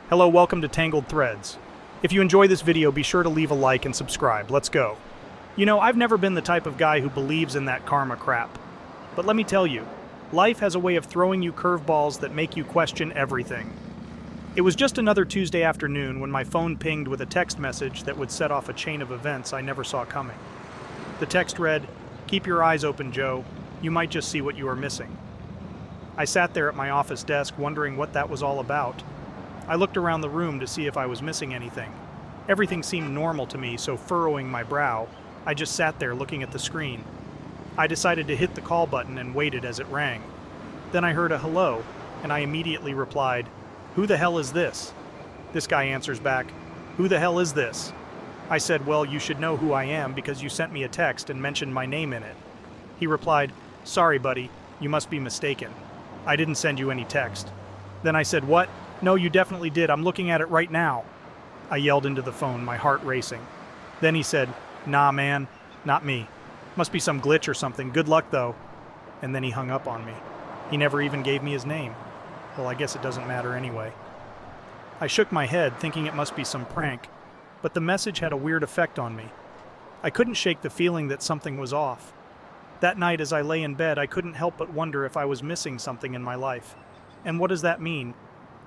Hello, welcome to Tangled Threads. If you enjoy this video, be sure to leave a like and subscribe. Let's go. You know, I've never been the type of guy who believes in that karma crap. But let me tell you, life has a way of throwing you curveballs that make you question everything. It was just another Tuesday afternoon when my phone pinged with a text message that would set off a chain of events I never saw coming. The text read, "Keep your eyes open, Joe. You might just see what you are missing." I sat there at my office desk wondering what that was all about. I looked around the room to see if I was missing anything. Everything seemed normal to me, so furrowing my brow, I just sat there looking at the screen. I decided to hit the call button and waited as it rang. Then I heard a hello, and I immediately replied, "Who the hell is this?" This guy answers back, "Who the hell is this?" I said, "Well, you should know who I am because you sent me a text and mentioned my name in it." He replied, "Sorry, buddy, you must be mistaken. I didn't send you any text." Then I said, "What? No, you definitely did. I'm looking at it right now." I yelled into the phone, my heart racing. Then he said, "Nah, man, not me. Must be some glitch or something. Good luck, though." And then he hung up on me. He never even gave me his name. Well, I guess it doesn't matter anyway. I shook my head, thinking it must be some prank, but the message had a weird effect on me. I couldn't shake the feeling that something was off. That night, as I lay in bed, I couldn't help but wonder if I was missing something in my life. And what does that mean?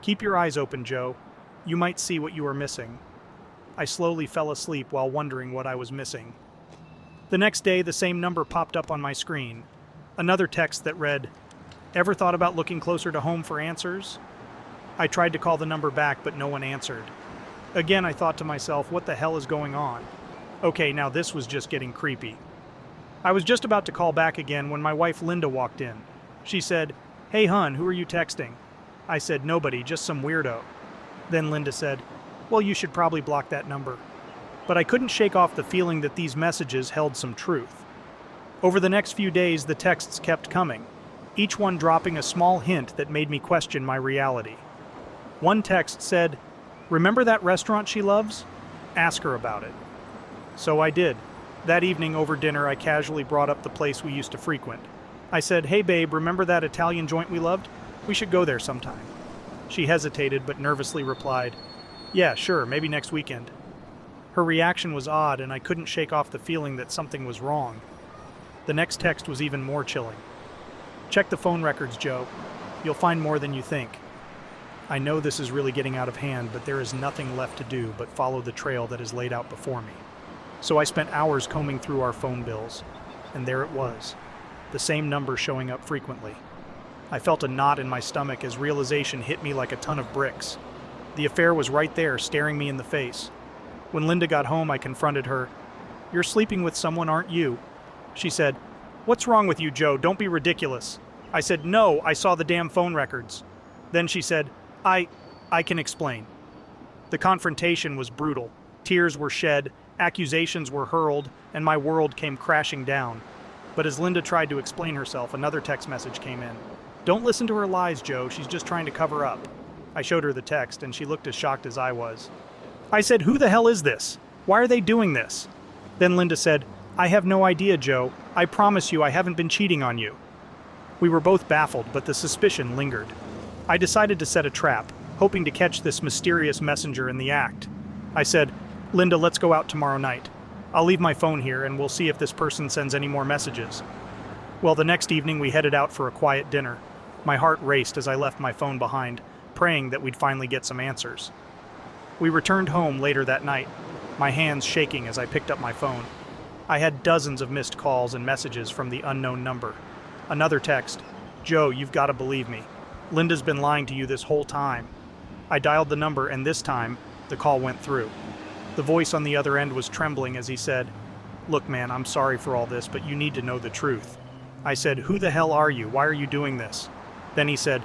Keep your eyes open, Joe. You might see what you are missing. I slowly fell asleep while wondering what I was missing. The next day, the same number popped up on my screen. Another text that read, "Ever thought about looking closer to home for answers?" I tried to call the number back, but no one answered. Again, I thought to myself, what the hell is going on? Okay, now this was just getting creepy. I was just about to call back again when my wife Linda walked in. She said, "Hey, hun, who are you texting?" I said, "Nobody, just some weirdo." Then Linda said, "Well, you should probably block that number." But I couldn't shake off the feeling that these messages held some truth. Over the next few days, the texts kept coming, each one dropping a small hint that made me question my reality. One text said, "Remember that restaurant she loves? Ask her about it." So I did. That evening over dinner, I casually brought up the place we used to frequent. I said, "Hey babe, remember that Italian joint we loved? We should go there sometime." She hesitated but nervously replied, "Yeah, sure, maybe next weekend." Her reaction was odd, and I couldn't shake off the feeling that something was wrong. The next text was even more chilling. "Check the phone records, Joe. You'll find more than you think." I know this is really getting out of hand, but there is nothing left to do but follow the trail that is laid out before me. So I spent hours combing through our phone bills, and there it was, the same number showing up frequently. I felt a knot in my stomach as realization hit me like a ton of bricks. The affair was right there, staring me in the face. When Linda got home, I confronted her. "You're sleeping with someone, aren't you?" She said, "What's wrong with you, Joe? Don't be ridiculous." I said, "No, I saw the damn phone records." Then she said, I can explain." The confrontation was brutal. Tears were shed, accusations were hurled, and my world came crashing down. But as Linda tried to explain herself, another text message came in. "Don't listen to her lies, Joe. She's just trying to cover up." I showed her the text, and she looked as shocked as I was. I said, "Who the hell is this? Why are they doing this?" Then Linda said, "I have no idea, Joe. I promise you I haven't been cheating on you." We were both baffled, but the suspicion lingered. I decided to set a trap, hoping to catch this mysterious messenger in the act. I said, "Linda, let's go out tomorrow night. I'll leave my phone here and we'll see if this person sends any more messages." Well, the next evening we headed out for a quiet dinner. My heart raced as I left my phone behind, praying that we'd finally get some answers. We returned home later that night, my hands shaking as I picked up my phone. I had dozens of missed calls and messages from the unknown number. Another text, "Joe, you've got to believe me. Linda's been lying to you this whole time." I dialed the number, and this time, the call went through. The voice on the other end was trembling as he said, "Look, man, I'm sorry for all this, but you need to know the truth." I said, "Who the hell are you? Why are you doing this?" Then he said,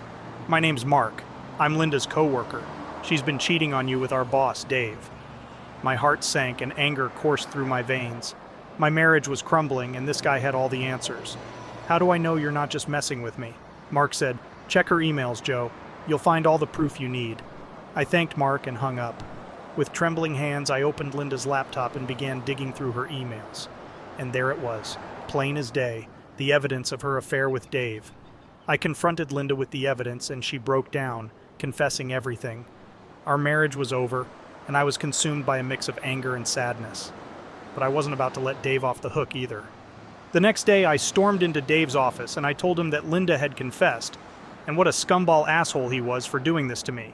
"My name's Mark. I'm Linda's co-worker. She's been cheating on you with our boss, Dave." My heart sank and anger coursed through my veins. My marriage was crumbling, and this guy had all the answers. "How do I know you're not just messing with me?" Mark said, "Check her emails, Joe. You'll find all the proof you need." I thanked Mark and hung up. With trembling hands, I opened Linda's laptop and began digging through her emails. And there it was, plain as day, the evidence of her affair with Dave. I confronted Linda with the evidence, and she broke down, confessing everything. Our marriage was over, and I was consumed by a mix of anger and sadness. But I wasn't about to let Dave off the hook either. The next day, I stormed into Dave's office and I told him that Linda had confessed, and what a scumball asshole he was for doing this to me.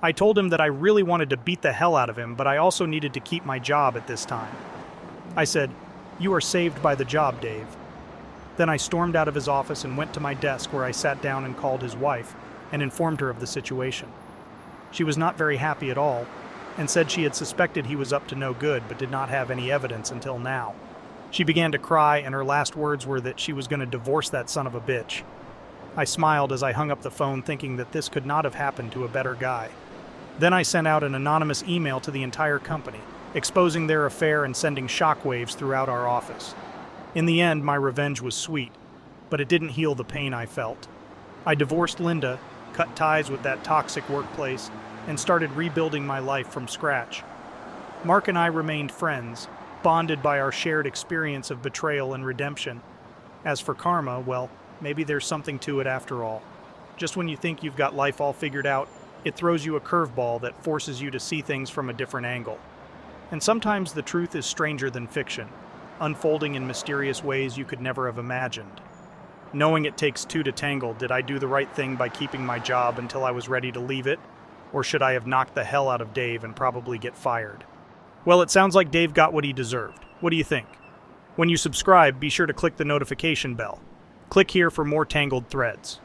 I told him that I really wanted to beat the hell out of him, but I also needed to keep my job at this time. I said, "You are saved by the job, Dave." Then I stormed out of his office and went to my desk where I sat down and called his wife and informed her of the situation. She was not very happy at all and said she had suspected he was up to no good but did not have any evidence until now. She began to cry, and her last words were that she was going to divorce that son of a bitch. I smiled as I hung up the phone, thinking that this could not have happened to a better guy. Then I sent out an anonymous email to the entire company, exposing their affair and sending shockwaves throughout our office. In the end, my revenge was sweet, but it didn't heal the pain I felt. I divorced Linda, cut ties with that toxic workplace, and started rebuilding my life from scratch. Mark and I remained friends, bonded by our shared experience of betrayal and redemption. As for karma, well, maybe there's something to it after all. Just when you think you've got life all figured out, it throws you a curveball that forces you to see things from a different angle. And sometimes the truth is stranger than fiction, unfolding in mysterious ways you could never have imagined. Knowing it takes two to tangle, did I do the right thing by keeping my job until I was ready to leave it? Or should I have knocked the hell out of Dave and probably get fired? Well, it sounds like Dave got what he deserved. What do you think? When you subscribe, be sure to click the notification bell. Click here for more Tangled threads.